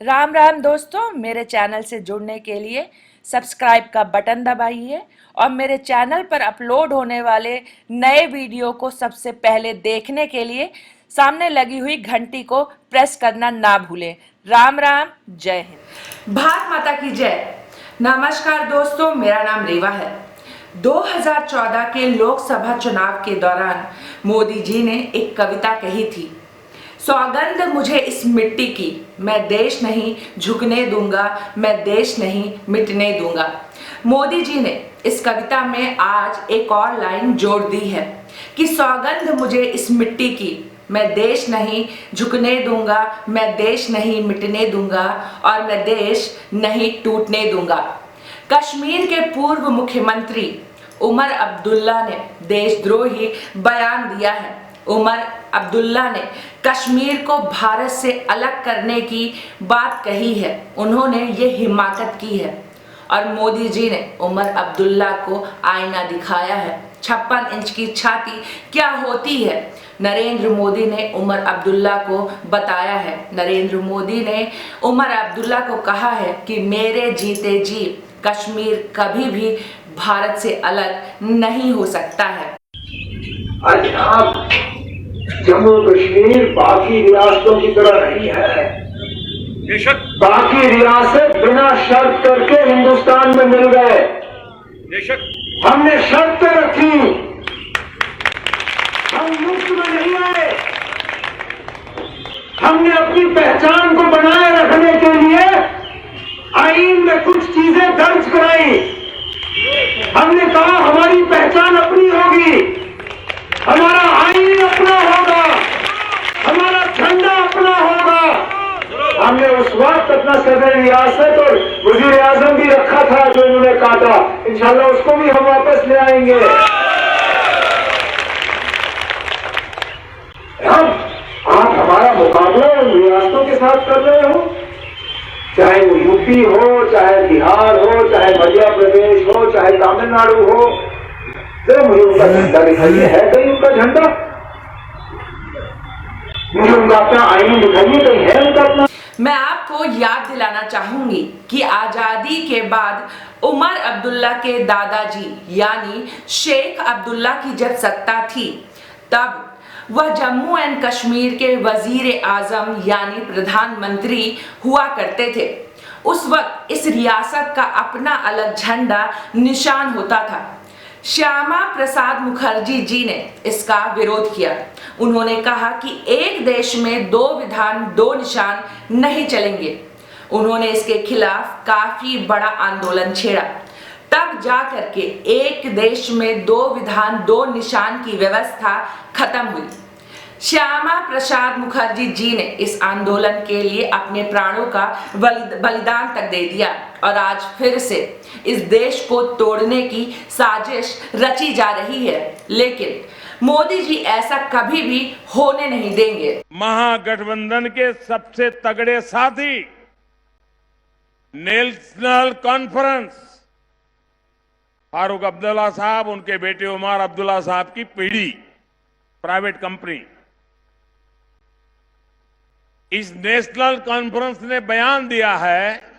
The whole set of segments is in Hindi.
राम राम दोस्तों, मेरे चैनल से जुड़ने के लिए सब्सक्राइब का बटन दबाइए और मेरे चैनल पर अपलोड होने वाले नए वीडियो को सबसे पहले देखने के लिए सामने लगी हुई घंटी को प्रेस करना ना भूलें। राम राम, जय हिंद। भारत माता की जय। नमस्कार दोस्तों, मेरा नाम रेवा है। 2014 के लोकसभा चुनाव के दौरान मोदी जी ने एक कविता कही थी, सौगंध मुझे इस मिट्टी की, मैं देश नहीं झुकने दूंगा, मैं देश नहीं मिटने दूंगा। मोदी जी ने इस कविता में आज एक और लाइन जोड़ दी है कि सौगंध मुझे इस मिट्टी की, मैं देश नहीं झुकने दूंगा, मैं देश नहीं मिटने दूंगा और मैं देश नहीं टूटने दूंगा। कश्मीर के पूर्व मुख्यमंत्री उमर अब्दुल्ला ने देशद्रोही बयान दिया है। उमर अब्दुल्ला ने कश्मीर को भारत से अलग करने की बात कही है। उन्होंने ये हिमाकत की है और मोदी जी ने उमर अब्दुल्ला को आईना दिखाया है। 56 इंच की छाती क्या होती है, नरेंद्र मोदी ने उमर अब्दुल्ला को बताया है। नरेंद्र मोदी ने उमर अब्दुल्ला को कहा है कि मेरे जीते जी कश्मीर कभी भी भारत से अलग नहीं हो सकता है। अच्छा, जम्मू कश्मीर बाकी रियासतों की तरह नहीं है। बेशक बाकी रियासत बिना शर्त करके हिंदुस्तान में मिल गए। बेशक हमने शर्तें रखी, हम मुफ्त में नहीं आए। हमने अपनी पहचान को बनाए रखने के लिए आईन में कुछ चीजें दर्ज कराई। हमने कहा हमारी पहचान अपनी होगी, हमारा आईन अपना होगा, हमारा झंडा अपना होगा। हमने उस वक्त अपना सदर रियासत और वजीर आजम भी रखा था जो इन्होंने काटा। इंशाल्लाह उसको भी हम वापस ले आएंगे। आप हमारा मुकाबला उन रियासतों के साथ कर रहे हो, चाहे वो यूपी हो, चाहे बिहार हो, चाहे मध्य प्रदेश हो, चाहे तमिलनाडु हो। जरा मुझे उनका झंडा दिखाइए, है कहीं उनका झंडा? मुझे उनका अपना आईन दिखाइए, कहीं है उनका अपना? मैं आपको याद दिलाना चाहूंगी कि आजादी के बाद उमर अब्दुल्ला के दादाजी यानी शेख अब्दुल्ला की जब सत्ता थी, तब वह जम्मू एंड कश्मीर के वजीर आजम यानी प्रधानमंत्री हुआ करते थे। उस वक्त इस रियासत का अपना अलग झंडा निशान होता था। श्यामा प्रसाद मुखर्जी जी ने इसका विरोध किया। उन्होंने कहा कि एक देश में दो विधान दो निशान नहीं चलेंगे। उन्होंने इसके खिलाफ काफी बड़ा आंदोलन छेड़ा। तब जाकर के एक देश में दो विधान दो निशान की व्यवस्था खत्म हुई। श्यामा प्रसाद मुखर्जी जी ने इस आंदोलन के लिए अपने प्राणों का बलिदान तक दे दिया और आज फिर से इस देश को तोड़ने की साजिश रची जा रही है, लेकिन मोदी जी ऐसा कभी भी होने नहीं देंगे। महागठबंधन के सबसे तगड़े साथी नेशनल कॉन्फ्रेंस फारूक अब्दुल्ला साहब, उनके बेटे उमर अब्दुल्ला साहब की पीढ़ी प्राइवेट कंपनी, इस नेशनल कॉन्फ्रेंस ने बयान दिया है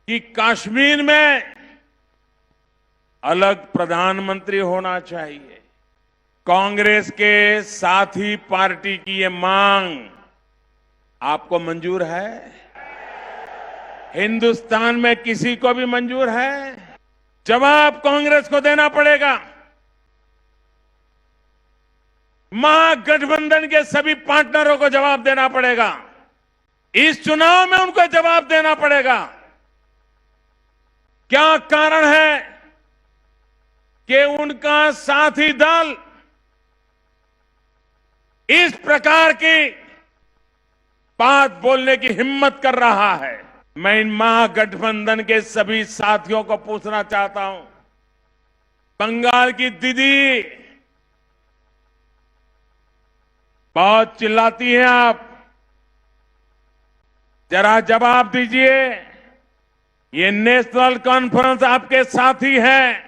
कि कश्मीर में अलग प्रधानमंत्री होना चाहिए। कांग्रेस के साथी पार्टी की ये मांग आपको मंजूर है? हिंदुस्तान में किसी को भी मंजूर है? जवाब कांग्रेस को देना पड़ेगा। महागठबंधन के सभी पार्टनरों को जवाब देना पड़ेगा। इस चुनाव में उनको जवाब देना पड़ेगा। क्या कारण है कि उनका साथी दल इस प्रकार की बात बोलने की हिम्मत कर रहा है? मैं इन महागठबंधन के सभी साथियों को पूछना चाहता हूं, बंगाल की दीदी बहुत चिल्लाती हैं आप, जरा जवाब दीजिए। ये नेशनल कॉन्फ्रेंस आपके साथी हैं।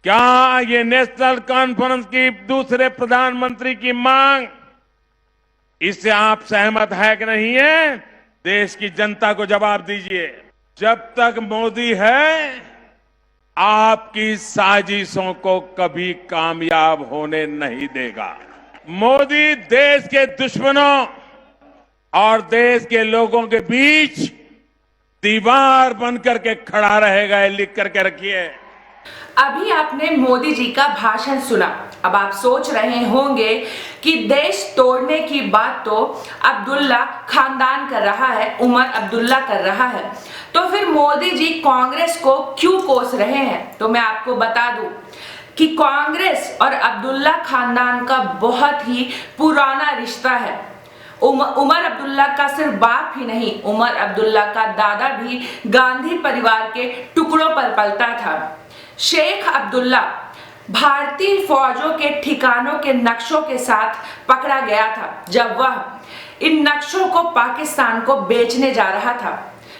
क्या ये नेशनल कॉन्फ्रेंस की दूसरे प्रधानमंत्री की मांग इससे आप सहमत है कि नहीं है? देश की जनता को जवाब दीजिए। जब तक मोदी है, आपकी साजिशों को कभी कामयाब होने नहीं देगा। मोदी देश के दुश्मनों और देश के लोगों के बीच दीवार बनकर के खड़ा रहेगा, ये लिख करके रखिए। अभी आपने मोदी जी का भाषण सुना। अब आप सोच रहे होंगे कि देश तोड़ने की बात तो अब्दुल्ला खानदान कर रहा है, उमर अब्दुल्ला कर रहा है, तो फिर मोदी जी कांग्रेस को क्यों कोस रहे हैं? तो मैं आपको बता दूं कि कांग्रेस और अब्दुल्ला खानदान का बहुत ही पुराना रिश्ता है। उमर अब्दुल्ला का सिर्फ बाप ही नहीं, उमर अब्दुल्ला का दादा भी गांधी परिवार के टुकड़ों पर पलता था। शेख अब्दुल्ला भारतीय फौजों के ठिकानों के नक्शों के साथ पकड़ा गया था जब वह इन नक्शों को पाकिस्तान को बेचने जा रहा था,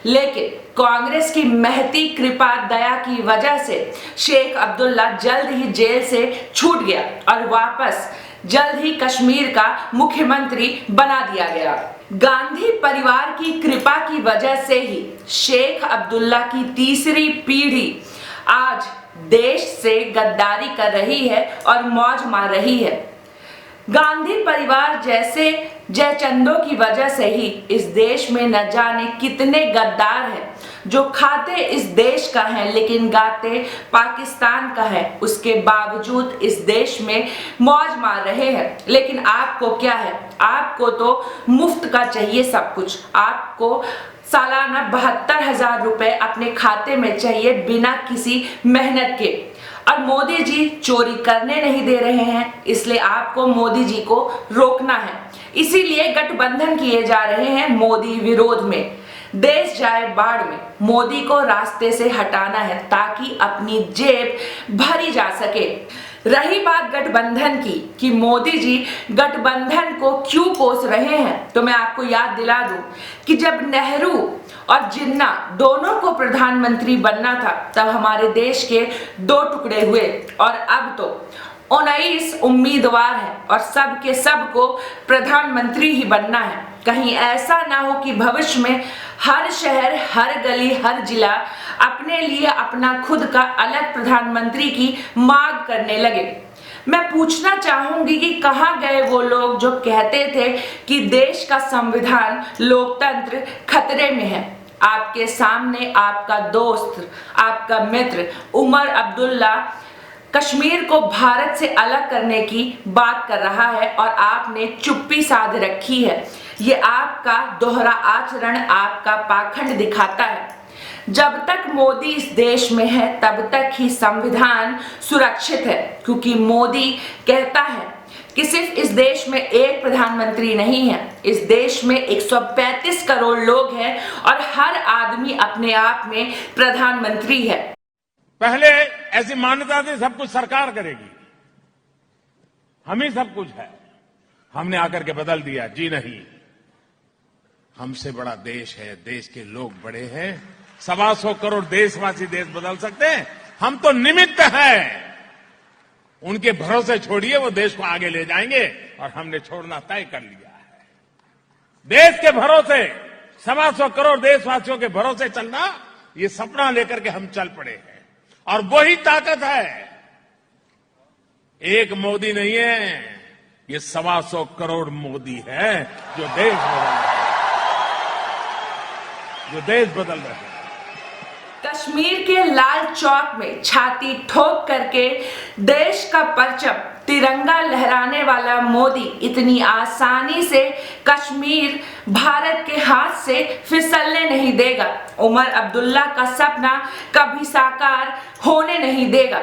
लेकिन कांग्रेस की महती कृपा दया की वजह से शेख अब्दुल्ला जल्द ही जेल से छूट गया और वापस जल्द ही कश्मीर का मुख्यमंत्री बना दिया गया। गांधी परिवार की कृपा की वजह से ही शेख अब्दुल्ला की तीसरी पीढ़ी आज देश से गद्दारी कर रही है और मौज मार रही है। गांधी परिवार जैसे जयचंदों की वजह से ही इस देश में न जाने कितने गद्दार हैं जो खाते इस देश का है लेकिन गाते पाकिस्तान का है, उसके बावजूद इस देश में मौज मार रहे हैं। लेकिन आपको क्या है? आपको तो मुफ्त का चाहिए सब कुछ। आपको सालाना 72,000 रुपए अपने खाते में चाहिए बिना किसी मेहनत के, और मोदी जी चोरी करने नहीं दे रहे हैं, इसलिए आपको मोदी जी को रोकना है। इसीलिए गठबंधन किए जा रहे हैं मोदी विरोध में। देश जाए बाढ़ में, मोदी को रास्ते से हटाना है ताकि अपनी जेब भरी जा सके। रही बात गठबंधन की कि मोदी जी गठबंधन को क्यों कोस रहे हैं, तो मैं आपको याद दिला दूं कि जब नेहरू और जिन्ना दोनों को प्रधानमंत्री बनना था तब हमारे देश के 2 टुकड़े हुए, और अब तो 19 उम्मीदवार हैं और सब के सब को प्रधानमंत्री ही बनना है। कहीं ऐसा ना हो कि भविष्य में हर शहर, हर गली, हर जिला अपने लिए अपना खुद का अलग प्रधानमंत्री की मांग करने लगे। मैं पूछना चाहूंगी कि कहां गए वो लोग जो कहते थे कि देश का संविधान, लोकतंत्र खतरे में है। आपके सामने आपका दोस्त, आपका मित्र उमर अब्दुल्ला कश्मीर को भारत से अलग करने की बात कर रहा है और आपने चुप्पी साध रखी है। ये आपका दोहरा आचरण, आपका पाखंड दिखाता है। जब तक मोदी इस देश में है तब तक ही संविधान सुरक्षित है, क्योंकि मोदी कहता है कि सिर्फ इस देश में एक प्रधानमंत्री नहीं है, इस देश में 135 करोड़ लोग हैं और हर आदमी अपने आप में प्रधानमंत्री है। पहले ऐसी मान्यता थी सब कुछ सरकार करेगी, हम ही सब कुछ है। हमने आकर के बदल दिया, जी नहीं, हमसे बड़ा देश है, देश के लोग बड़े हैं, 125 करोड़ देशवासी देश बदल सकते हैं, हम तो निमित्त हैं। उनके भरोसे छोड़िए, वो देश को आगे ले जाएंगे और हमने छोड़ना तय कर लिया है। देश के भरोसे, 125 करोड़ देशवासियों के भरोसे चलना, ये सपना लेकर के हम चल पड़े हैं और वही ताकत है। एक मोदी नहीं है, ये 125 करोड़ मोदी है जो देश बदल रहे हैं, जो देश बदल रहे हैं। कश्मीर के लाल चौक में छाती ठोक करके देश का परचम तिरंगा लहराने वाला मोदी इतनी आसानी से कश्मीर भारत के हाथ से फिसलने नहीं देगा। उमर अब्दुल्ला का सपना कभी साकार होने नहीं देगा।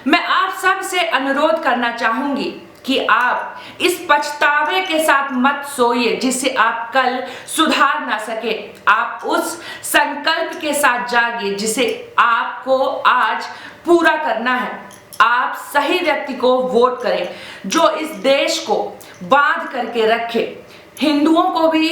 मैं आप सब से अनुरोध करना चाहूंगी कि आप इस पछतावे के साथ मत सोइए जिसे आप कल सुधार ना सके। आप उस संकल्प के साथ जागिए जिसे आपको आज पूरा करना है। आप सही व्यक्ति को वोट करें जो इस देश को बांध करके रखे, हिंदुओं को भी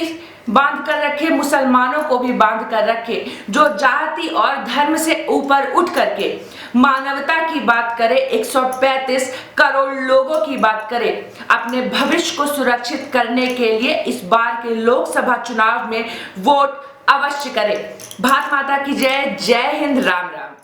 बांध कर रखे, मुसलमानों को भी बांध कर रखे, जो जाति और धर्म से ऊपर उठ करके मानवता की बात करे, 135 करोड़ लोगों की बात करे, अपने भविष्य को सुरक्षित करने के लिए इस बार के लोकसभा चुनाव में वोट अवश्य करें। भारत माता की जय। जय हिंद। राम राम।